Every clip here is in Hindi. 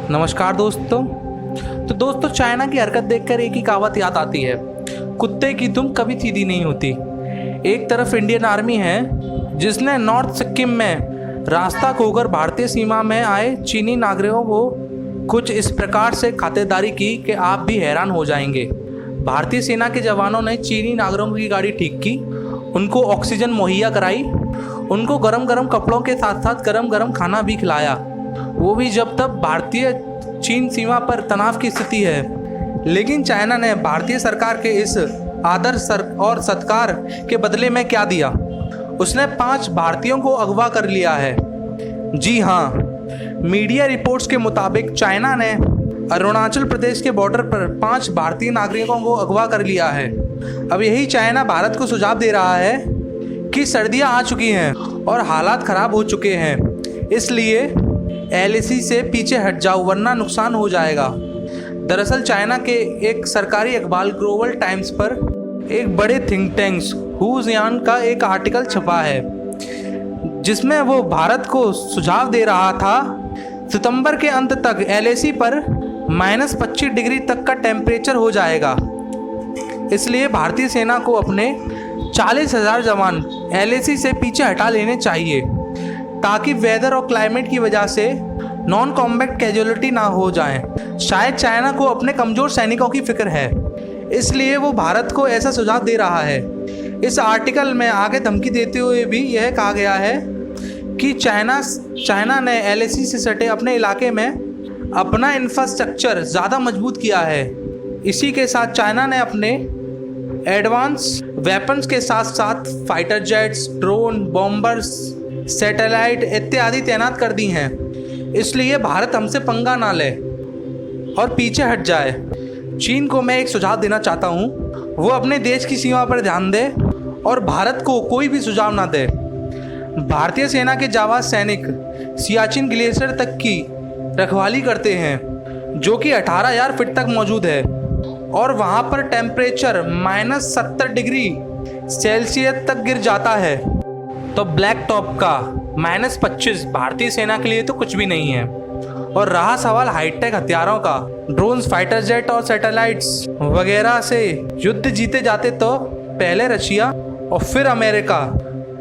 नमस्कार दोस्तों। तो दोस्तों, चाइना की हरकत देखकर एक ही कहावत याद आती है, कुत्ते की दुम कभी सीधी नहीं होती। एक तरफ इंडियन आर्मी है जिसने नॉर्थ सिक्किम में रास्ता खोकर भारतीय सीमा में आए चीनी नागरिकों को कुछ इस प्रकार से खातिरदारी की कि आप भी हैरान हो जाएंगे। भारतीय सेना के जवानों ने चीनी नागरिकों की गाड़ी ठीक की, उनको ऑक्सीजन मुहैया कराई, उनको गरम गरम कपड़ों के साथ साथ गरम गरम खाना भी खिलाया, वो भी जब तब भारतीय चीन सीमा पर तनाव की स्थिति है। लेकिन चाइना ने भारतीय सरकार के इस आदर और सत्कार के बदले में क्या दिया? उसने 5 भारतीयों को अगवा कर लिया है। जी हाँ, मीडिया रिपोर्ट्स के मुताबिक चाइना ने अरुणाचल प्रदेश के बॉर्डर पर 5 भारतीय नागरिकों को अगवा कर लिया है। अब यही चाइना भारत को सुझाव दे रहा है कि सर्दियां आ चुकी हैं और हालात खराब हो चुके हैं, इसलिए एलएसी से पीछे हट जाओ वरना नुकसान हो जाएगा। दरअसल चाइना के एक सरकारी अखबार ग्लोबल टाइम्स पर एक बड़े थिंक टैंक्स हुजियान का एक आर्टिकल छपा है जिसमें वो भारत को सुझाव दे रहा था सितंबर के अंत तक एलएसी पर -25 डिग्री तक का टेम्परेचर हो जाएगा। इसलिए भारतीय सेना को अपने 40,000 जवान एलएसी से पीछे हटा लेने चाहिए ताकि वेदर और क्लाइमेट की वजह से नॉन कॉम्बैट कैजुअलिटी ना हो जाएं। शायद चाइना को अपने कमज़ोर सैनिकों की फिक्र है, इसलिए वो भारत को ऐसा सुझाव दे रहा है। इस आर्टिकल में आगे धमकी देते हुए भी यह कहा गया है कि चाइना ने एलएसी से सटे अपने इलाके में अपना इंफ्रास्ट्रक्चर ज़्यादा मजबूत किया है। इसी के साथ चाइना ने अपने एडवांस वेपन्स के साथ साथ fighter jets, drone, bombers, satellite इत्यादि तैनात कर दी हैं। इसलिए भारत हमसे पंगा ना ले और पीछे हट जाए। चीन को मैं एक सुझाव देना चाहता हूँ, वो अपने देश की सीमा पर ध्यान दे और भारत को कोई भी सुझाव ना दे। भारतीय सेना के जाबाज सैनिक सियाचिन ग्लेशियर तक की रखवाली करते हैं जो कि 18,000 फीट तक मौजूद है और वहाँ पर टेम्परेचर -70 डिग्री सेल्सियस तक गिर जाता है। तो ब्लैक टॉप का -25 भारतीय सेना के लिए तो कुछ भी नहीं है। और रहा सवाल हाईटेक हथियारों का, ड्रोन्स, फाइटर जेट और सैटेलाइट्स वगैरह से युद्ध जीते जाते तो पहले रशिया और फिर अमेरिका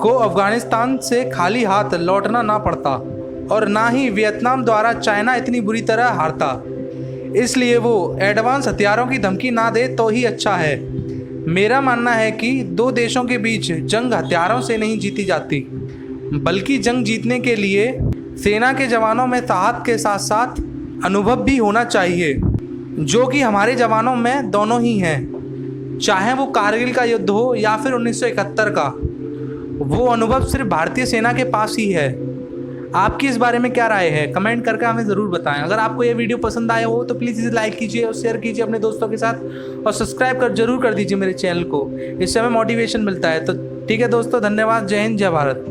को अफगानिस्तान से खाली हाथ लौटना ना पड़ता और ना ही वियतनाम द्वारा चाइना इतनी बुरी तरह हारता। इसलिए वो एडवांस हथियारों की धमकी ना दे तो ही अच्छा है। मेरा मानना है कि 2 देशों के बीच जंग हथियारों से नहीं जीती जाती, बल्कि जंग जीतने के लिए सेना के जवानों में साहस के साथ साथ अनुभव भी होना चाहिए, जो कि हमारे जवानों में दोनों ही हैं। चाहे वो कारगिल का युद्ध हो या फिर 1971 का, वो अनुभव सिर्फ भारतीय सेना के पास ही है। आपकी इस बारे में क्या राय है? कमेंट करके हमें ज़रूर बताएं। अगर आपको ये वीडियो पसंद आया हो तो प्लीज़ इसे लाइक कीजिए और शेयर कीजिए अपने दोस्तों के साथ और सब्सक्राइब जरूर कर दीजिए मेरे चैनल को। इससे हमें मोटिवेशन मिलता है। तो ठीक है दोस्तों, धन्यवाद। जय हिंद, जय भारत।